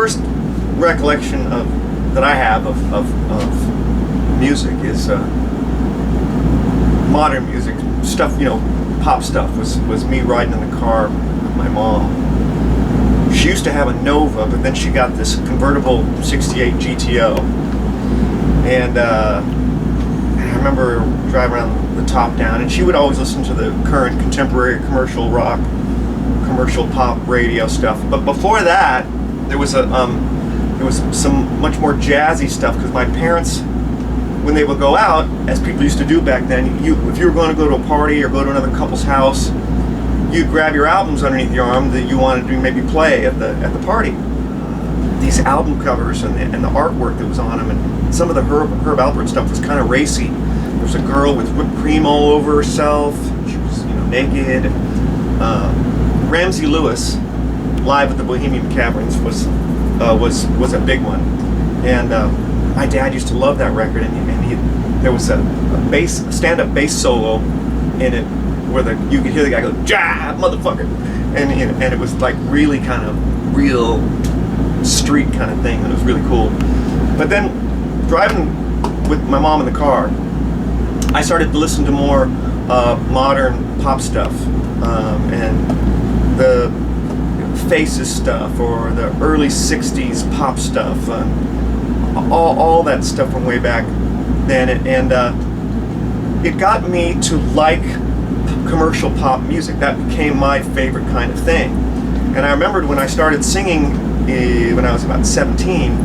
first recollection that I have of music is modern music stuff. Pop stuff was me riding in the car with my mom. She used to have a Nova, but then she got this convertible '68 GTO, and I remember driving around the top down, and she would always listen to the current contemporary commercial rock, commercial pop radio stuff. But before that, there was some much more jazzy stuff, because my parents, when they would go out, as people used to do back then, if you were going to go to a party or go to another couple's house, you'd grab your albums underneath your arm that you wanted to maybe play at the party. These album covers and the artwork that was on them, and some of the Herb Alpert stuff was kind of racy. There was a girl with whipped cream all over herself. She was, naked. Ramsey Lewis, live at the Bohemian Caverns, was a big one, and my dad used to love that record. And there was a stand-up bass solo in it where you could hear the guy go, "Jive, motherfucker," and it was like really kind of real street kind of thing, and it was really cool. But then driving with my mom in the car, I started to listen to more modern pop stuff, and the Faces stuff, or the early '60s pop stuff, all that stuff from way back then, and it got me to like commercial pop music. That became my favorite kind of thing. And I remembered when I started singing when I was about 17,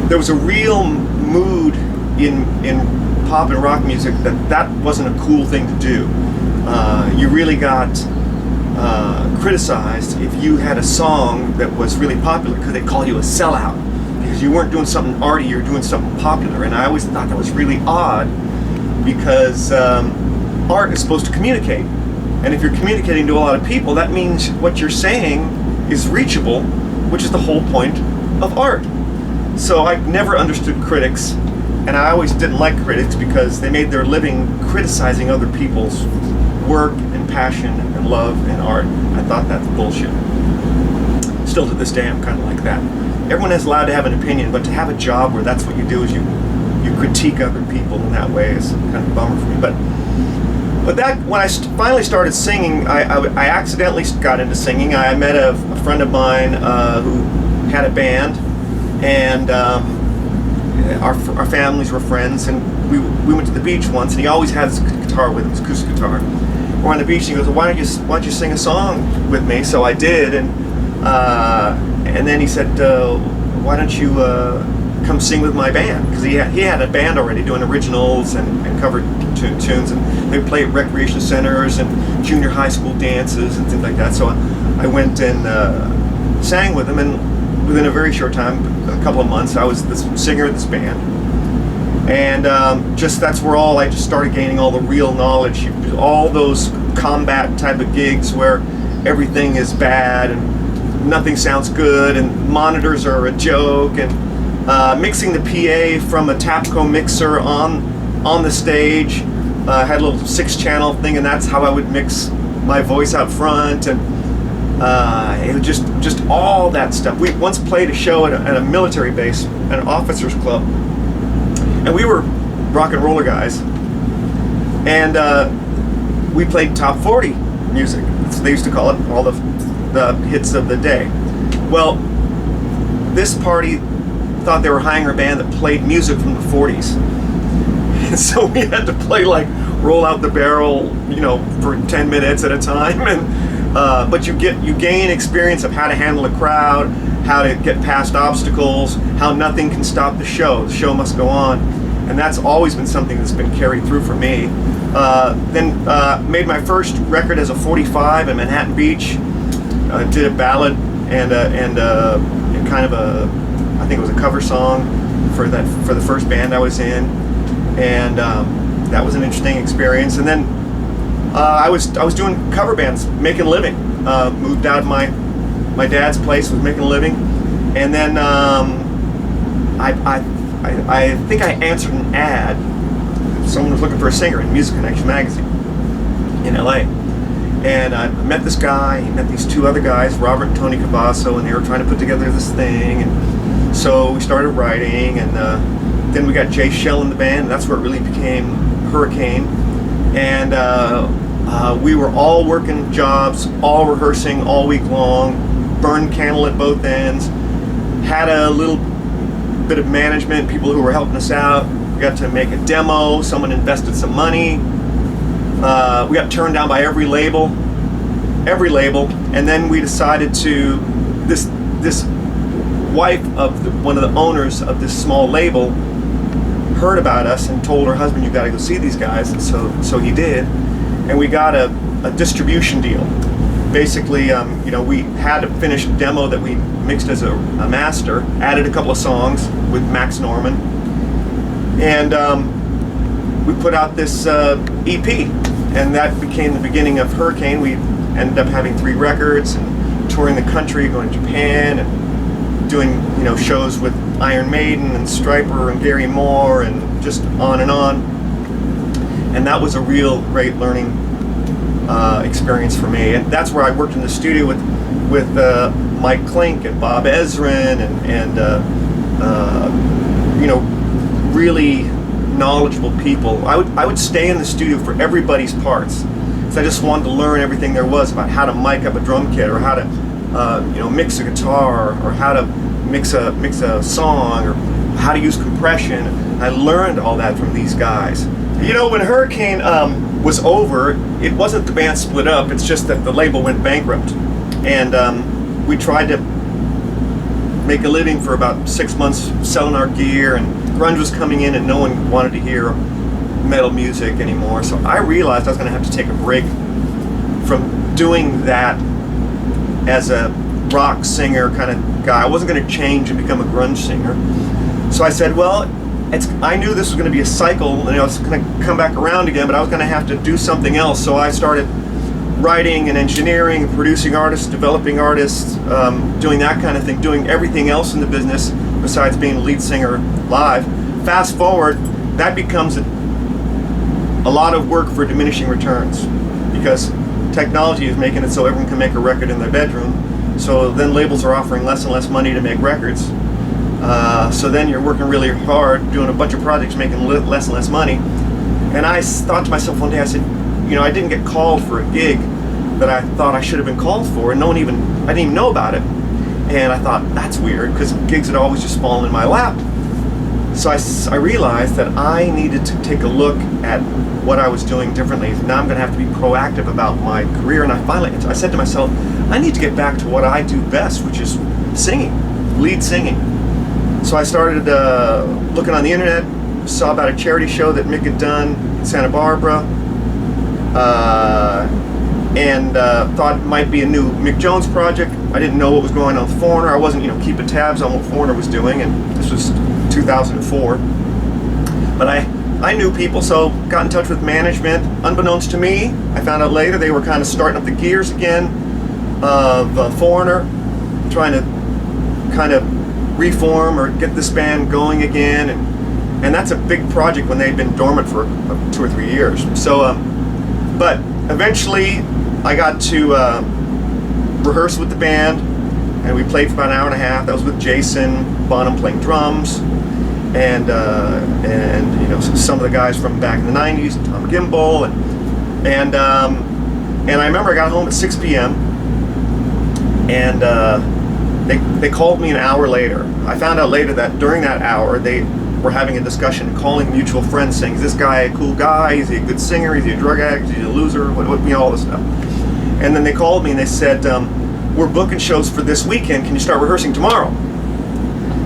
there was a real mood in pop and rock music that wasn't a cool thing to do. You really got criticized if you had a song that was really popular, because they'd call you a sellout because you weren't doing something arty, you were doing something popular. And I always thought that was really odd, because art is supposed to communicate, and if you're communicating to a lot of people, that means what you're saying is reachable, which is the whole point of art. So I never understood critics, and I always didn't like critics because they made their living criticizing other people's work and passion and love and art. I thought that's bullshit. Still to this day, I'm kind of like that. Everyone is allowed to have an opinion, but to have a job where that's what you do is you critique other people in that way is kind of a bummer for me. But that, when I finally started singing, I accidentally got into singing. I met a friend of mine who had a band, and our families were friends, and we went to the beach once, and he always had his guitar with him, his acoustic guitar. We're on the beach, and he goes, "Why don't you sing a song with me?" So I did, and then he said, "Why don't you come sing with my band?" Because he had a band already doing originals and covered tunes, and they would play at recreation centers and junior high school dances and things like that. So I went and sang with him, and within a very short time, a couple of months, I was the singer of this band. And that's where I just started gaining all the real knowledge. All those combat type of gigs where everything is bad and nothing sounds good and monitors are a joke, and mixing the PA from a Tapco mixer on the stage. I had a little 6-channel thing, and that's how I would mix my voice out front, and it was just all that stuff. We once played a show at a military base, at an officers club, and we were rock and roller guys, and we played top 40 music. So they used to call it, all the hits of the day. Well, this party thought they were hiring a band that played music from the 40s. And so we had to play like Roll Out the Barrel, for 10 minutes at a time. And but you gain experience of how to handle a crowd, how to get past obstacles, how nothing can stop the show. The show must go on. And that's always been something that's been carried through for me. Then made my first record as a 45 in Manhattan Beach. Did a ballad and kind of I think it was a cover song for the first band I was in, and that was an interesting experience. And then I was doing cover bands, making a living. Moved out of my dad's place, was making a living, and then I think I answered an ad. Someone was looking for a singer in Music Connection magazine in LA, And I met this guy, he met these two other guys, Robert and Tony Cavasso, and they were trying to put together this thing. And so we started writing, and then we got Jay Shell in the band, and that's where it really became Hurricane. And we were all working jobs, all rehearsing all week long, burned candle at both ends, had a little bit of management, people who were helping us out. We got to make a demo, someone invested some money. We got turned down by every label, and then we decided to, this wife of one of the owners of this small label heard about us and told her husband, "You got to go see these guys," and so he did, and we got a distribution deal. Basically, we had a finished demo that we mixed as a master, added a couple of songs with Max Norman, and we put out this EP, and that became the beginning of Hurricane. We ended up having 3 records and touring the country, going to Japan and doing shows with Iron Maiden and Stryper and Gary Moore and just on. And that was a real great learning experience for me. And that's where I worked in the studio with Mike Klink and Bob Ezrin and really knowledgeable people. I would stay in the studio for everybody's parts, because I just wanted to learn everything there was about how to mic up a drum kit, or how to mix a guitar, or how to mix a song, or how to use compression. I learned all that from these guys. When Hurricane was over, it wasn't the band split up, it's just that the label went bankrupt, and we tried to make a living for about 6 months selling our gear, and grunge was coming in and no one wanted to hear metal music anymore. So I realized I was going to have to take a break from doing that as a rock singer kind of guy. I wasn't going to change and become a grunge singer. So I said, well, I knew this was going to be a cycle, and I was going to come back around again, but I was going to have to do something else. So I started writing and engineering, producing artists, developing artists, doing that kind of thing, doing everything else in the business besides being a lead singer live. Fast forward, that becomes a lot of work for diminishing returns, because technology is making it so everyone can make a record in their bedroom. So then labels are offering less and less money to make records. So then you're working really hard, doing a bunch of projects, making less and less money. And I thought to myself one day, I said, I didn't get called for a gig that I thought I should have been called for, and I didn't even know about it. And I thought, that's weird, because gigs had always just fallen in my lap. So I realized that I needed to take a look at what I was doing differently. Now I'm going to have to be proactive about my career. And I said to myself, I need to get back to what I do best, which is singing, lead singing. So I started looking on the internet, saw about a charity show that Mick had done in Santa Barbara, and thought it might be a new Mick Jones project. I didn't know what was going on with Foreigner. I wasn't, keeping tabs on what Foreigner was doing, and this was 2004. But I knew people, so got in touch with management. Unbeknownst to me, I found out later they were kind of starting up the gears again of Foreigner, trying to kind of reform or get this band going again, and that's a big project when they've been dormant for 2 or 3 years. So, but eventually I got to rehearse with the band, and we played for about an hour and a half. That was with Jason Bonham playing drums, and some of the guys from back in the '90s, Tom Gimbel, and I remember I got home at 6 p.m. and they called me an hour later. I found out later that during that hour they were having a discussion, calling mutual friends, saying, "Is this guy a cool guy? Is he a good singer? Is he a drug addict? Is he a loser?" All this stuff. And then they called me and they said, "We're booking shows for this weekend. Can you start rehearsing tomorrow?"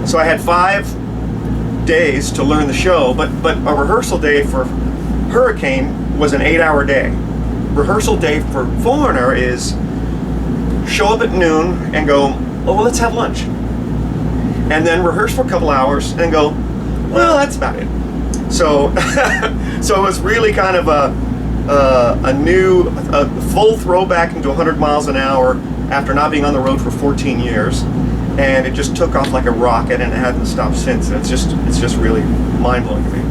So I had 5 days to learn the show, but a rehearsal day for Hurricane was an 8-hour day. Rehearsal day for Foreigner is show up at noon and go, "Oh, well, let's have lunch," and then rehearse for a couple hours and go, "Well, that's about it." So so it was really kind of a full throwback into 100 miles an hour after not being on the road for 14 years, and it just took off like a rocket, and it hasn't stopped since. And it's just really mind-blowing to me.